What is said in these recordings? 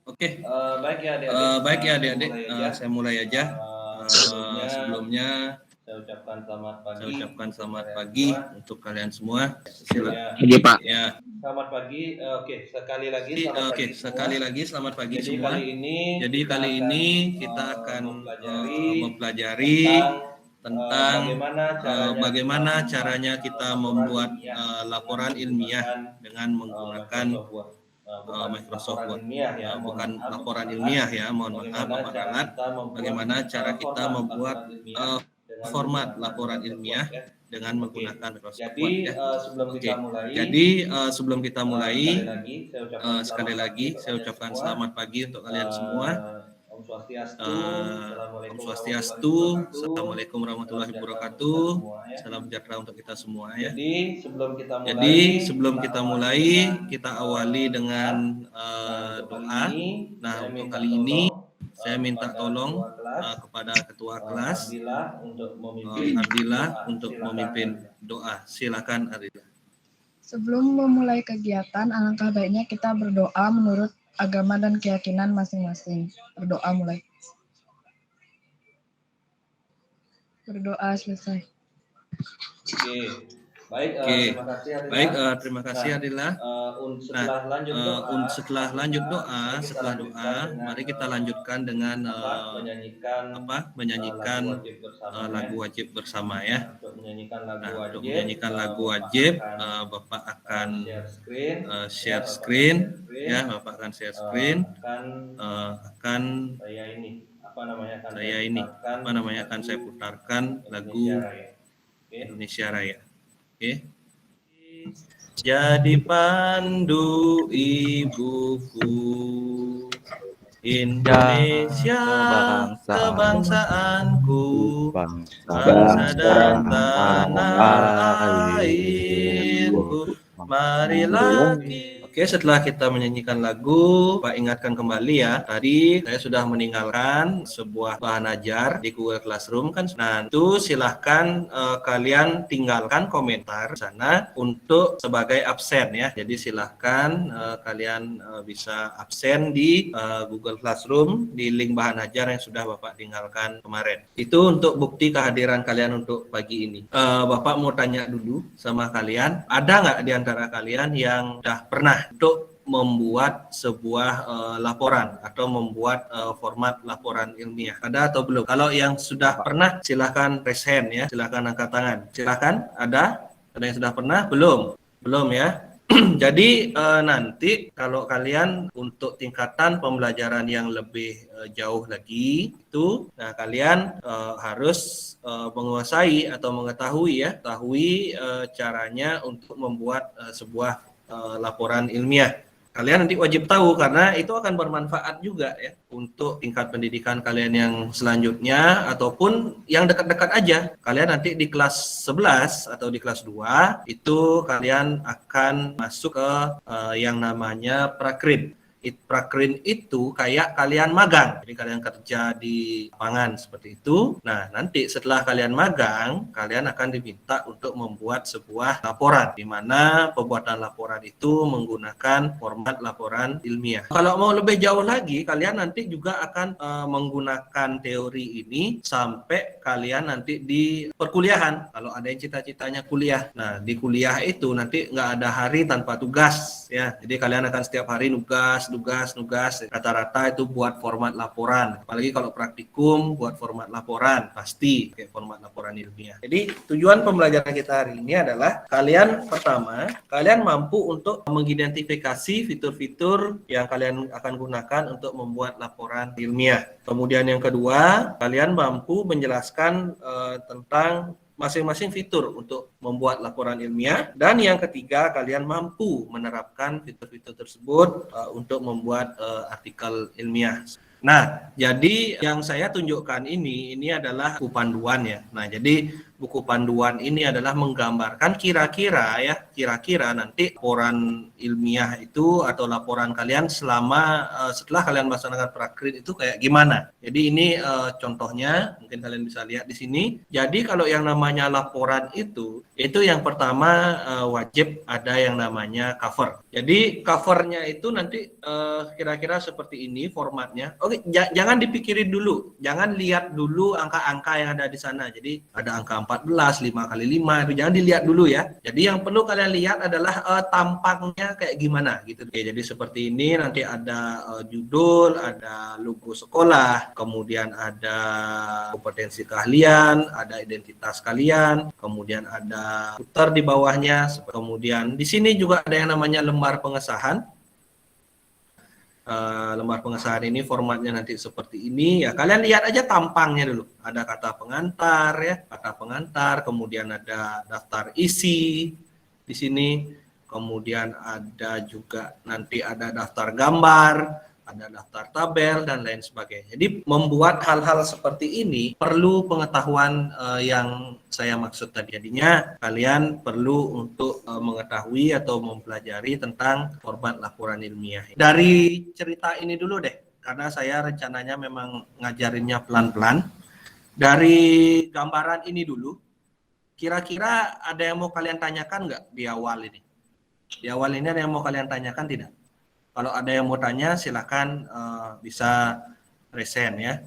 Oke, Baik ya baik ya adik-adik, adik-adik, saya mulai aja. Sebelumnya saya ucapkan selamat saya pagi ucapkan untuk selamat kalian pagi semua. untuk kalian semua. Ya, Iya Pak. Ya, selamat pagi. Oke, sekali lagi oke, selamat pagi sekali semua. lagi selamat pagi Jadi semua. kali ini Jadi kita kali akan ini kita akan mempelajari tentang bagaimana caranya kita membuat laporan ilmiah dengan menggunakan Microsoft Word. ilmiah ya, Bukan laporan ilmiah ya, mohon maaf Bapak Lalat. Bagaimana cara kita membuat format laporan ilmiah dengan menggunakan Microsoft Word ya. Sebelum Oke. kita mulai, Jadi sebelum kita mulai, sekali lagi saya ucapkan selamat pagi untuk kalian semua. Om Swastiastu, Om Swastiastu, Assalamualaikum warahmatullahi wabarakatuh. Salam sejahtera untuk kita semua ya. Jadi sebelum kita mulai, kita awali dengan doa. Nah, untuk kali ini saya minta tolong kepada ketua kelas Ardila untuk memimpin doa. Silakan Ardila. Sebelum memulai kegiatan, alangkah baiknya kita berdoa menurut agama dan keyakinan masing-masing. Berdoa mulai. Berdoa selesai. Oke. Baik, terima kasih Ardila. Setelah lanjut doa, mari kita lanjutkan dengan menyanyikan lagu wajib bersama ya. Untuk menyanyikan lagu wajib, Bapak akan share screen ya, Bapak akan share screen. Akan saya putarkan lagu Indonesia Raya. Oke. Jadi pandu ibuku, Indonesia kebangsaanku, bangsa dan tanah airku, marilah kita. Oke, setelah kita menyanyikan lagu, Pak ingatkan kembali ya, tadi saya sudah meninggalkan sebuah bahan ajar di Google Classroom kan. Nah, itu silahkan kalian tinggalkan komentar sana untuk sebagai absen ya. Jadi silahkan kalian bisa absen di Google Classroom di link bahan ajar yang sudah Bapak tinggalkan kemarin. Itu untuk bukti kehadiran kalian untuk pagi ini. Bapak mau tanya dulu sama kalian, ada nggak di antara kalian yang sudah pernah untuk membuat sebuah laporan atau membuat format laporan ilmiah? Ada atau belum? Kalau yang sudah pernah, silahkan raise hand ya, silahkan angkat tangan. Silahkan, ada yang sudah pernah? Belum ya. Jadi nanti kalau kalian untuk tingkatan pembelajaran yang lebih jauh lagi itu, nah kalian harus menguasai atau mengetahui caranya untuk membuat sebuah laporan ilmiah. Kalian nanti wajib tahu karena itu akan bermanfaat juga ya untuk tingkat pendidikan kalian yang selanjutnya ataupun yang dekat-dekat aja. Kalian nanti di kelas 11 atau di kelas 2 itu kalian akan masuk ke yang namanya prakrin. Prakrin itu kayak kalian magang, jadi kalian kerja di lapangan seperti itu. Nah, nanti setelah kalian magang, kalian akan diminta untuk membuat sebuah laporan, di mana pembuatan laporan itu menggunakan format laporan ilmiah. Kalau mau lebih jauh lagi, kalian nanti juga akan menggunakan teori ini sampai kalian nanti di perkuliahan. Kalau ada yang cita-citanya kuliah, nah di kuliah itu nanti nggak ada hari tanpa tugas ya. Jadi kalian akan setiap hari nugas, rata-rata itu buat format laporan. Apalagi kalau praktikum buat format laporan, pasti kayak format laporan ilmiah. Jadi tujuan pembelajaran kita hari ini adalah kalian mampu untuk mengidentifikasi fitur-fitur yang kalian akan gunakan untuk membuat laporan ilmiah. Kemudian yang kedua, kalian mampu menjelaskan tentang masing-masing fitur untuk membuat laporan ilmiah. Dan yang ketiga, kalian mampu menerapkan fitur-fitur tersebut untuk membuat artikel ilmiah. Nah, jadi yang saya tunjukkan ini adalah buku panduan ya. Nah, jadi buku panduan ini adalah menggambarkan kira-kira nanti laporan ilmiah itu atau laporan kalian setelah kalian melaksanakan prakrit itu kayak gimana. Jadi ini contohnya, mungkin kalian bisa lihat di sini. Jadi kalau yang namanya laporan itu yang pertama wajib ada yang namanya cover. Jadi covernya itu nanti kira-kira seperti ini formatnya. Oke, jangan dipikirin dulu, jangan lihat dulu angka-angka yang ada di sana. Jadi ada angka 14, 5 kali 5 itu jangan dilihat dulu ya. Jadi yang perlu kalian lihat adalah tampangnya kayak gimana gitu. Oke, jadi seperti ini nanti ada judul, ada logo sekolah, kemudian ada kompetensi keahlian, ada identitas kalian, kemudian ada footer di bawahnya, kemudian di sini juga ada yang namanya lembar pengesahan. Lembar pengesahan ini formatnya nanti seperti ini ya, kalian lihat aja tampangnya dulu, ada kata pengantar, kemudian ada daftar isi di sini, kemudian ada juga nanti ada daftar gambar, ada daftar tabel dan lain sebagainya. Jadi membuat hal-hal seperti ini perlu pengetahuan yang saya maksud tadi. Jadinya kalian perlu untuk mengetahui atau mempelajari tentang format laporan ilmiah. Dari cerita ini dulu deh, karena saya rencananya memang ngajarinnya pelan-pelan. Dari gambaran ini dulu, kira-kira ada yang mau kalian tanyakan nggak di awal ini? Di awal ini ada yang mau kalian tanyakan tidak? Kalau ada yang mau tanya, silakan bisa resen ya.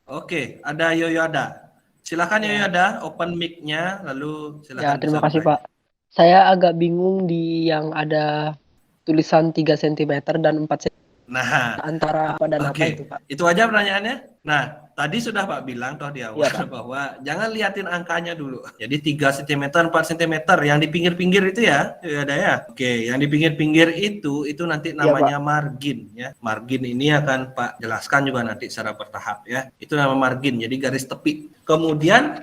Oke, ada Yoyoda. Silakan Yoyoda, open mic-nya, lalu silakan. Ya, terima kasih Pak. Saya agak bingung di yang ada tulisan 3 cm dan 4 cm. Nah, Antara apa dan apa itu Pak? Itu aja pertanyaannya. Nah, tadi sudah Pak bilang toh di awal Ya, bahwa jangan liatin angkanya dulu. Jadi 3 cm, 4 cm yang di pinggir-pinggir itu ya, ada ya. Oke, yang di pinggir-pinggir itu nanti namanya margin ya. Margin ini akan Pak jelaskan juga nanti secara bertahap ya. Itu nama margin, jadi garis tepi. Kemudian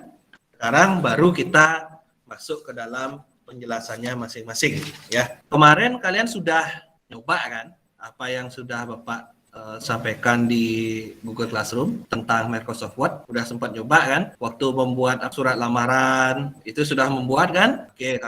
sekarang baru kita masuk ke dalam penjelasannya masing-masing ya. Kemarin kalian sudah nyoba kan apa yang sudah Bapak sampaikan di Google Classroom tentang Microsoft Word. Udah sempat nyoba kan? Waktu membuat surat lamaran itu sudah membuat kan? Oke,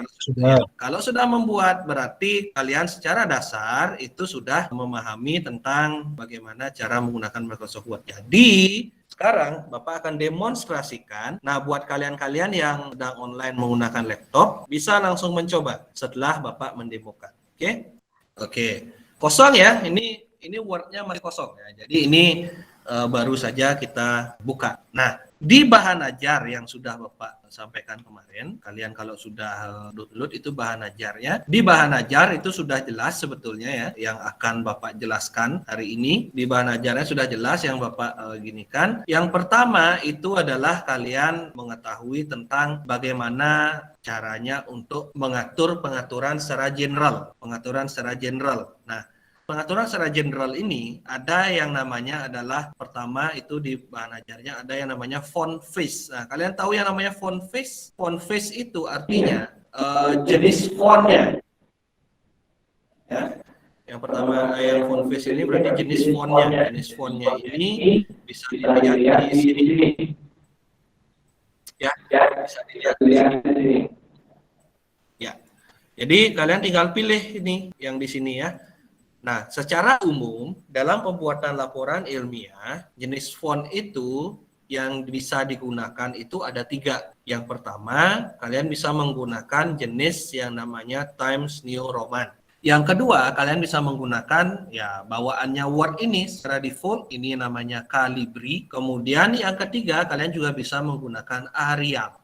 kalau sudah membuat berarti kalian secara dasar itu sudah memahami tentang bagaimana cara menggunakan Microsoft Word. Jadi sekarang Bapak akan demonstrasikan. Nah, buat kalian-kalian yang sedang online menggunakan laptop bisa langsung mencoba setelah Bapak mendemokan. Oke? Oke. Kosong ya, ini Word-nya masih kosong ya. Jadi ini baru saja kita buka. Nah, di bahan ajar yang sudah Bapak sampaikan kemarin, kalian kalau sudah download itu bahan ajarnya. Di bahan ajar itu sudah jelas sebetulnya ya, yang akan Bapak jelaskan hari ini. Di bahan ajarnya sudah jelas yang Bapak ginikan. Yang pertama itu adalah kalian mengetahui tentang bagaimana caranya untuk mengatur pengaturan secara general. Nah, pengaturan secara general ini ada yang namanya adalah pertama itu di bahan ajarnya ada yang namanya font face. Nah, kalian tahu yang namanya font face? Font face itu artinya jenis fontnya. Ya. Yang pertama yang font face ini berarti jenis fontnya. Jenis fontnya ini bisa dilihat di sini. Ya, bisa dilihat di sini. Ya. Jadi kalian tinggal pilih ini yang di sini ya. Nah, secara umum dalam pembuatan laporan ilmiah, jenis font itu yang bisa digunakan itu ada 3. Yang pertama, kalian bisa menggunakan jenis yang namanya Times New Roman. Yang kedua, kalian bisa menggunakan ya bawaannya Word ini secara default, ini namanya Calibri. Kemudian yang ketiga, kalian juga bisa menggunakan Arial.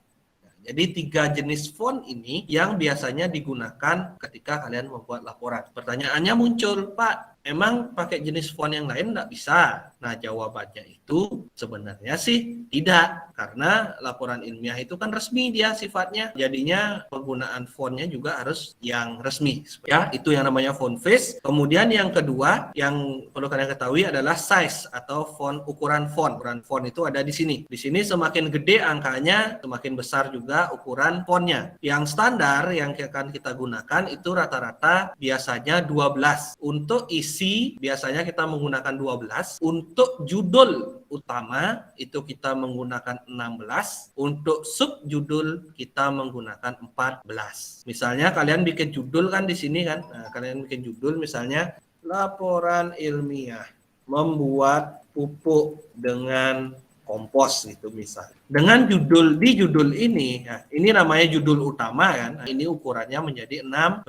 Jadi 3 jenis font ini yang biasanya digunakan ketika kalian membuat laporan. Pertanyaannya muncul, Pak, emang pakai jenis font yang lain nggak bisa? Nah, jawabannya itu sebenarnya sih tidak. Karena laporan ilmiah itu kan resmi dia sifatnya. Jadinya penggunaan fontnya juga harus yang resmi. Ya, itu yang namanya font face. Kemudian yang kedua yang perlu kalian ketahui adalah size atau font, ukuran font. Ukuran font itu ada di sini. Di sini semakin gede angkanya, semakin besar juga ukuran fontnya. Yang standar yang akan kita gunakan itu rata-rata biasanya 12. Untuk isi isi biasanya kita menggunakan 12. Untuk judul utama itu kita menggunakan 16. Untuk subjudul kita menggunakan 14. Misalnya kalian bikin judul kan di sini kan. Nah, kalian bikin judul misalnya laporan ilmiah membuat pupuk dengan kompos gitu misal. Dengan judul di judul ini, nah, ini namanya judul utama kan. Nah, ini ukurannya menjadi 16.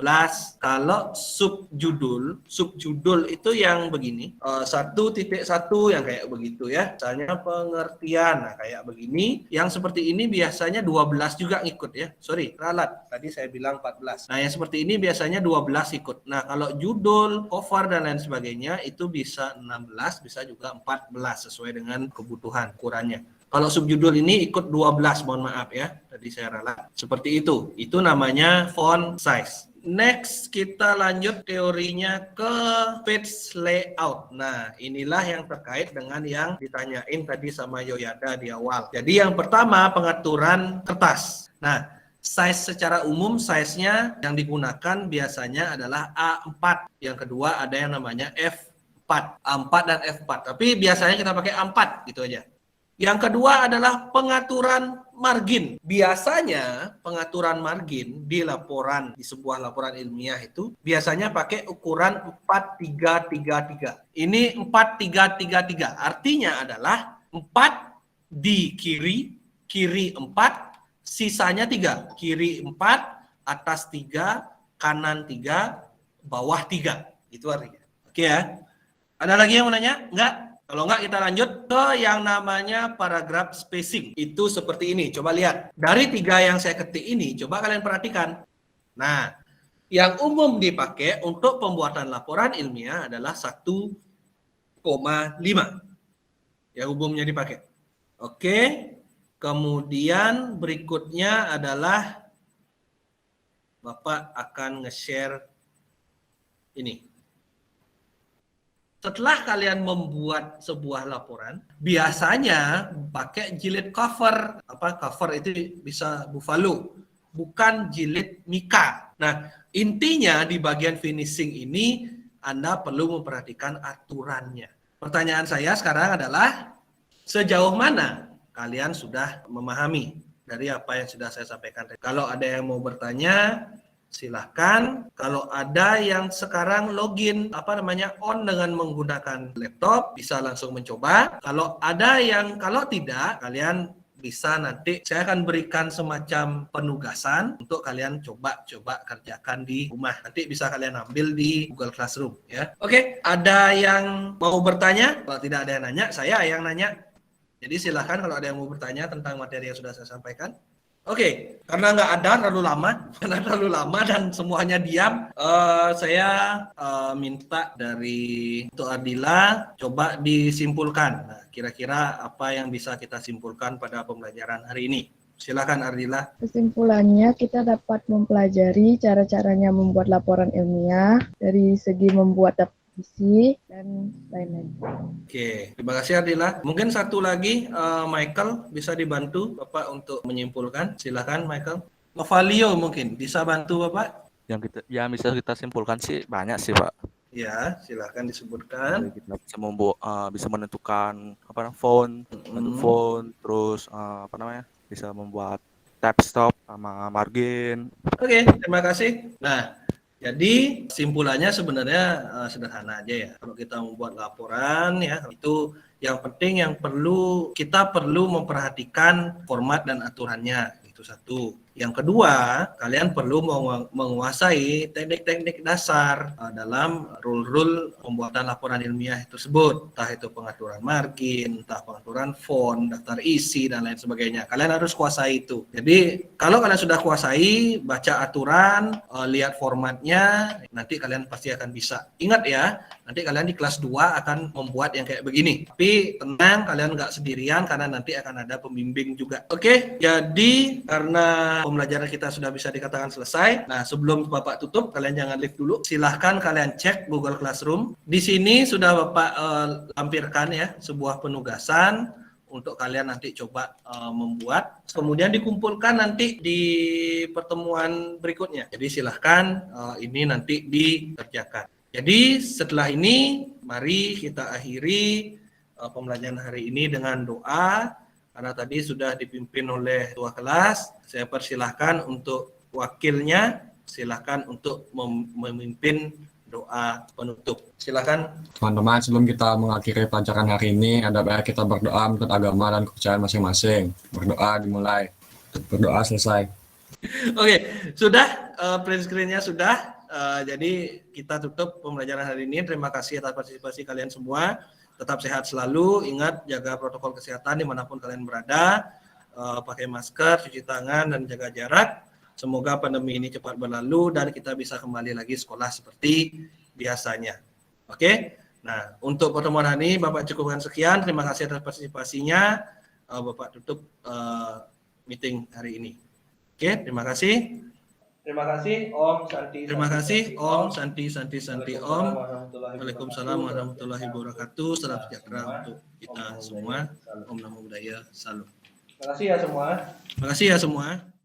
Kalau subjudul itu yang begini, 1.1 yang kayak begitu ya. Misalnya pengertian, nah kayak begini. Yang seperti ini biasanya 12 juga ngikut ya. Sorry, ralat. Tadi saya bilang 14. Nah, yang seperti ini biasanya 12 ikut. Nah, kalau judul, cover dan lain sebagainya itu bisa 16, bisa juga 14 sesuai dengan kebutuhan ukurannya. Kalau subjudul ini ikut 12, mohon maaf ya. Tadi saya ralat. Seperti itu. Itu namanya font size. Next, kita lanjut teorinya ke page layout. Nah, inilah yang terkait dengan yang ditanyain tadi sama Yoyada di awal. Jadi yang pertama, pengaturan kertas. Nah, size secara umum, size-nya yang digunakan biasanya adalah A4. Yang kedua ada yang namanya F4. A4 dan F4. Tapi biasanya kita pakai A4, gitu aja. Yang kedua adalah pengaturan margin. Biasanya pengaturan margin di sebuah laporan ilmiah itu biasanya pakai ukuran 4333. Ini 4333. Artinya adalah 4 di kiri 4, sisanya 3. Kiri 4, atas 3, kanan 3, bawah 3. Itu artinya. Oke ya. Ada lagi yang mau nanya? Enggak? Kalau enggak kita lanjut ke yang namanya paragraph spacing. Itu seperti ini. Coba lihat. Dari 3 yang saya ketik ini, coba kalian perhatikan. Nah, yang umum dipakai untuk pembuatan laporan ilmiah adalah 1,5. Yang umumnya dipakai. Oke. Kemudian berikutnya adalah Bapak akan nge-share ini. Setelah kalian membuat sebuah laporan, biasanya pakai jilid cover. Cover itu bisa Buffalo, bukan jilid Mika. Nah, intinya di bagian finishing ini Anda perlu memperhatikan aturannya. Pertanyaan saya sekarang adalah sejauh mana kalian sudah memahami dari apa yang sudah saya sampaikan. Kalau ada yang mau bertanya, silahkan. Kalau ada yang sekarang login on dengan menggunakan laptop, bisa langsung mencoba. Kalau tidak, kalian bisa nanti saya akan berikan semacam penugasan untuk kalian coba kerjakan di rumah. Nanti bisa kalian ambil di Google Classroom ya. Oke, ada yang mau bertanya? Kalau tidak ada yang nanya, saya yang nanya. Jadi silahkan kalau ada yang mau bertanya tentang materi yang sudah saya sampaikan. Oke, karena nggak ada terlalu lama dan semuanya diam, saya minta dari Untuk Ardila coba disimpulkan. Nah, kira-kira apa yang bisa kita simpulkan pada pembelajaran hari ini? Silakan Ardila. Kesimpulannya, kita dapat mempelajari cara-caranya membuat laporan ilmiah dari segi membuat isi dan lain-lain. Oke, terima kasih Ardila. Mungkin satu lagi, Michael bisa dibantu Bapak untuk menyimpulkan. Silakan Michael. Novalio mungkin bisa bantu Bapak. Yang bisa kita simpulkan sih banyak sih Pak. Ya, silakan disebutkan. Jadi kita bisa menentukan font, terus bisa membuat tab stop sama margin. Oke, terima kasih. Nah, jadi simpulannya sebenarnya sederhana aja ya. Kalau kita membuat laporan ya, itu yang penting kita perlu memperhatikan format dan aturannya. Itu satu. Yang kedua, kalian perlu menguasai teknik-teknik dasar dalam rule-rule pembuatan laporan ilmiah tersebut. Entah itu pengaturan margin, entah pengaturan font, daftar isi, dan lain sebagainya. Kalian harus kuasai itu. Jadi, kalau kalian sudah kuasai, baca aturan, lihat formatnya, nanti kalian pasti akan bisa. Ingat ya, nanti kalian di kelas 2 akan membuat yang kayak begini. Tapi tenang, kalian nggak sendirian karena nanti akan ada pembimbing juga. Oke, jadi karena pembelajaran kita sudah bisa dikatakan selesai. Nah, sebelum Bapak tutup, kalian jangan leave dulu. Silahkan kalian cek Google Classroom. Di sini sudah Bapak lampirkan ya sebuah penugasan untuk kalian nanti coba membuat. Kemudian dikumpulkan nanti di pertemuan berikutnya. Jadi silahkan ini nanti dikerjakan. Jadi setelah ini mari kita akhiri pembelajaran hari ini dengan doa. Karena tadi sudah dipimpin oleh ketua kelas, saya persilahkan untuk wakilnya, silahkan untuk memimpin doa penutup. Silakan. Teman-teman, sebelum kita mengakhiri pelajaran hari ini, ada baik kita berdoa menurut agama dan kepercayaan masing-masing. Berdoa dimulai. Berdoa selesai. Oke, sudah print screen-nya sudah. Jadi kita tutup pembelajaran hari ini. Terima kasih atas partisipasi kalian semua. Tetap sehat selalu. Ingat jaga protokol kesehatan dimanapun kalian berada. Pakai masker, cuci tangan, dan jaga jarak. Semoga pandemi ini cepat berlalu dan kita bisa kembali lagi sekolah seperti biasanya. Oke. Nah, untuk pertemuan hari ini Bapak cukupkan sekian. Terima kasih atas partisipasinya. Bapak tutup meeting hari ini. Oke, terima kasih. Terima kasih Om Santi. Terima kasih Om Santi Om. Waalaikumsalam warahmatullahi wabarakatuh. Salam sejahtera untuk kita semua. Om Namo Buddhaya. Salam. Terima kasih ya semua. Terima kasih ya semua.